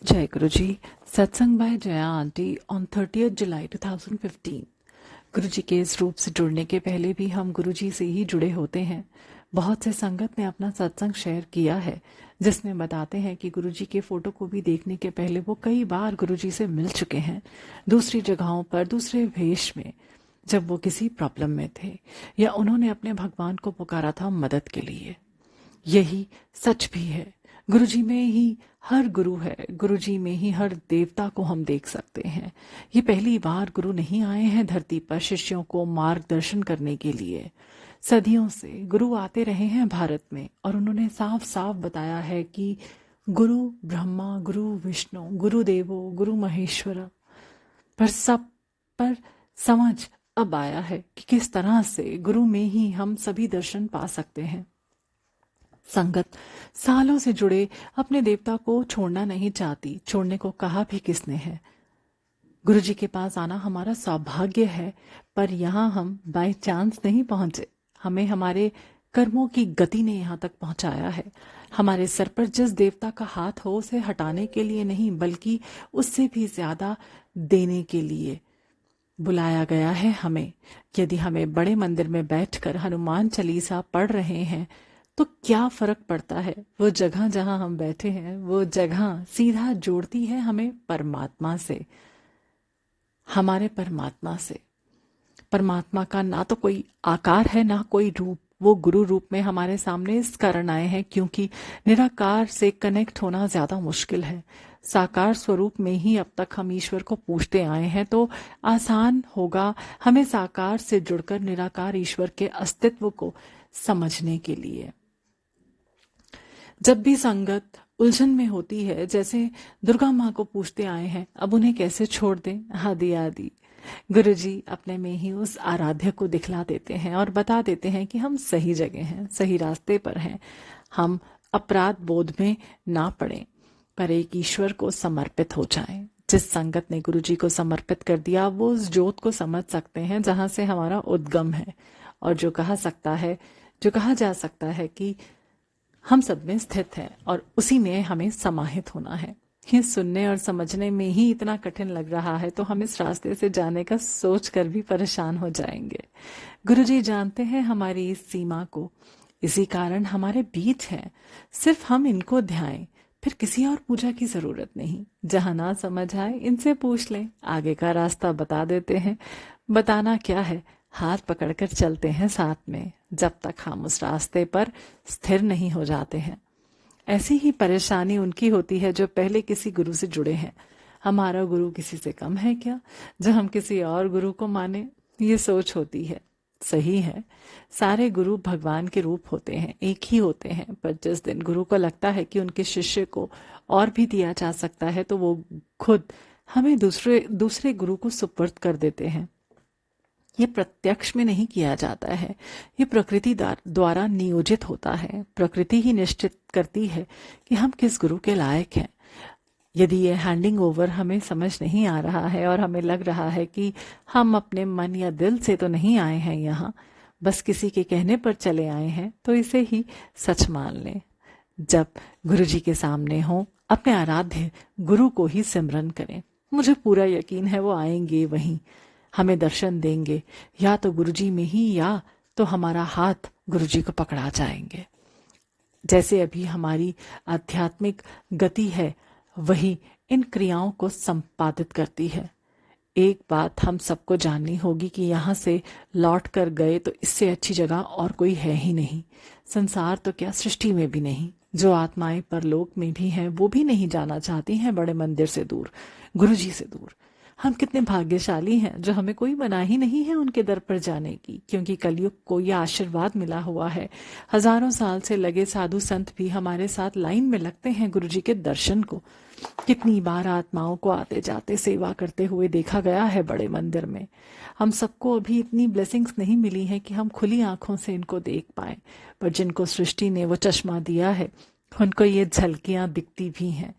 जय गुरु जी। सत्संग by Jaya aunty on 30th July 2015। गुरु जी के इस रूप से जुड़ने के पहले भी हम गुरु जी से ही जुड़े होते हैं। बहुत से संगत ने अपना सत्संग शेयर किया है जिसमें बताते हैं कि गुरु जी के फोटो को भी देखने के पहले वो कई बार गुरु जी से मिल चुके हैं, दूसरी जगहों पर दूसरे भेष में, जब वो किसी प्रॉब्लम में थे या उन्होंने अपने भगवान को पुकारा था मदद के लिए। यही सच भी है। गुरुजी में ही हर गुरु है, गुरुजी में ही हर देवता को हम देख सकते हैं। ये पहली बार गुरु नहीं आए हैं धरती पर शिष्यों को मार्गदर्शन करने के लिए। सदियों से गुरु आते रहे हैं भारत में और उन्होंने साफ साफ बताया है कि गुरु ब्रह्मा, गुरु विष्णु, गुरु देवो, गुरु महेश्वर। पर सब पर समझ अब आया है कि किस तरह से गुरु में ही हम सभी दर्शन पा सकते हैं। संगत सालों से जुड़े अपने देवता को छोड़ना नहीं चाहती, छोड़ने को कहा भी किसने है। गुरु जी के पास आना हमारा सौभाग्य है, पर यहाँ हम बाय चांस नहीं पहुंचे। हमें हमारे कर्मों की गति ने यहाँ तक पहुंचाया है। हमारे सर पर जिस देवता का हाथ हो उसे हटाने के लिए नहीं, बल्कि उससे भी ज्यादा देने के लिए बुलाया गया है हमें। यदि हमें बड़े मंदिर में बैठकर हनुमान चालीसा पढ़ रहे हैं तो क्या फर्क पड़ता है। वो जगह जहां हम बैठे हैं वो जगह सीधा जोड़ती है हमें परमात्मा से, हमारे परमात्मा से। परमात्मा का ना तो कोई आकार है ना कोई रूप। वो गुरु रूप में हमारे सामने इस कारण आए हैं क्योंकि निराकार से कनेक्ट होना ज्यादा मुश्किल है। साकार स्वरूप में ही अब तक हम ईश्वर को पूछते आए हैं, तो आसान होगा हमें साकार से जुड़कर निराकार ईश्वर के अस्तित्व को समझने के लिए। जब भी संगत उलझन में होती है, जैसे दुर्गा माँ को पूछते आए हैं, अब उन्हें कैसे छोड़ दें, आदि आदि, गुरुजी अपने में ही उस आराध्य को दिखला देते हैं और बता देते हैं कि हम सही जगह हैं, सही रास्ते पर हैं। हम अपराध बोध में ना पड़ें, पर एक ईश्वर को समर्पित हो जाएं। जिस संगत ने गुरुजी को समर्पित कर दिया वो उस ज्योत को समझ सकते हैं जहां से हमारा उद्गम है, और जो कहा जा सकता है कि हम सब में स्थित है और उसी में हमें समाहित होना है। ये सुनने और समझने में ही इतना कठिन लग रहा है तो हम इस रास्ते से जाने का सोच कर भी परेशान हो जाएंगे। गुरुजी जानते हैं हमारी इस सीमा को, इसी कारण हमारे बीच हैं। सिर्फ हम इनको ध्याएं, फिर किसी और पूजा की जरूरत नहीं। जहां ना समझ आए इनसे पूछ लें, आगे का रास्ता बता देते हैं। बताना क्या है, हाथ पकड़कर चलते हैं साथ में, जब तक हम उस रास्ते पर स्थिर नहीं हो जाते हैं। ऐसी ही परेशानी उनकी होती है जो पहले किसी गुरु से जुड़े हैं। हमारा गुरु किसी से कम है क्या जो हम किसी और गुरु को माने, ये सोच होती है। सही है, सारे गुरु भगवान के रूप होते हैं, एक ही होते हैं, पर जिस दिन गुरु को लगता है कि उनके शिष्य को और भी दिया जा सकता है तो वो खुद हमें दूसरे गुरु को सुपुर्द कर देते हैं। ये प्रत्यक्ष में नहीं किया जाता है, ये प्रकृति द्वारा नियोजित होता है। प्रकृति ही निश्चित करती है कि हम किस गुरु के लायक हैं। यदि ये हैंडिंग ओवर हमें समझ नहीं आ रहा है और हमें लग रहा है कि हम अपने मन या दिल से तो नहीं आए हैं यहाँ, बस किसी के कहने पर चले आए हैं, तो इसे ही सच मान लें। जब गुरु जी के सामने हो अपने आराध्य गुरु को ही सिमरन करें। मुझे पूरा यकीन है वो आएंगे, वहीं हमें दर्शन देंगे, या तो गुरुजी में ही या तो हमारा हाथ गुरुजी को पकड़ा जाएंगे। जैसे अभी हमारी आध्यात्मिक गति है वही इन क्रियाओं को संपादित करती है। एक बात हम सबको जाननी होगी कि यहाँ से लौट कर गए तो इससे अच्छी जगह और कोई है ही नहीं। संसार तो क्या, सृष्टि में भी नहीं। जो आत्माएं परलोक में भी हैं वो भी नहीं जाना चाहती हैं बड़े मंदिर से दूर, गुरुजी से दूर। हम कितने भाग्यशाली हैं जो हमें कोई मना ही नहीं है उनके दर पर जाने की, क्योंकि कलयुग को यह आशीर्वाद मिला हुआ है। हजारों साल से लगे साधु संत भी हमारे साथ लाइन में लगते हैं गुरुजी के दर्शन को। कितनी बार आत्माओं को आते जाते सेवा करते हुए देखा गया है बड़े मंदिर में। हम सबको अभी इतनी ब्लेसिंग्स नहीं मिली हैं कि हम खुली आंखों से इनको देख पाए, पर जिनको सृष्टि ने वो चश्मा दिया है उनको ये झलकियां दिखती भी हैं।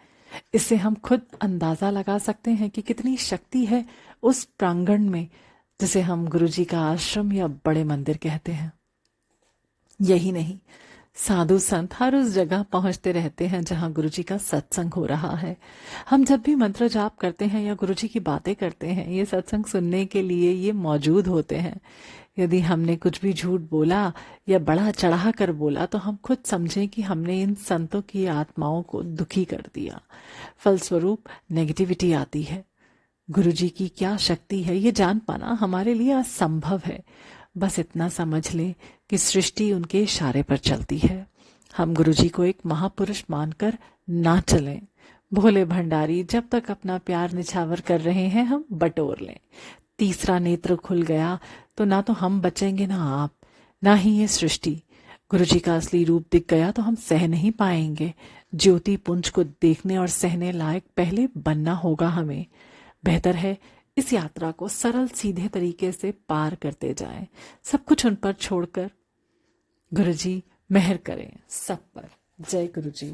इससे हम खुद अंदाजा लगा सकते हैं कि कितनी शक्ति है उस प्रांगण में जिसे हम गुरुजी का आश्रम या बड़े मंदिर कहते हैं। यही नहीं, साधु संत हर उस जगह पहुंचते रहते हैं जहां गुरु जी का सत्संग हो रहा है। हम जब भी मंत्र जाप करते हैं या गुरु जी की बातें करते हैं, ये सत्संग सुनने के लिए ये मौजूद होते हैं। यदि हमने कुछ भी झूठ बोला या बड़ा चढ़ा कर बोला तो हम खुद समझें कि हमने इन संतों की आत्माओं को दुखी कर दिया। फलस्वरूप नेगेटिविटी आती है। गुरु जी की क्या शक्ति है ये जान पाना हमारे लिए असंभव है। बस इतना समझ लें कि सृष्टि उनके इशारे पर चलती है। हम गुरु जी को एक महापुरुष मानकर ना चलें। भोले भंडारी जब तक अपना प्यार निछावर कर रहे हैं, हम बटोर लें। तीसरा नेत्र खुल गया तो ना तो हम बचेंगे, ना आप, ना ही ये सृष्टि। गुरु जी का असली रूप दिख गया तो हम सह नहीं पाएंगे। ज्योति पुंज को देखने और सहने लायक पहले बनना होगा हमें। बेहतर है इस यात्रा को सरल सीधे तरीके से पार करते जाएं, सब कुछ उन पर छोड़कर। गुरु जी मेहर करें सब पर। जय गुरु जी।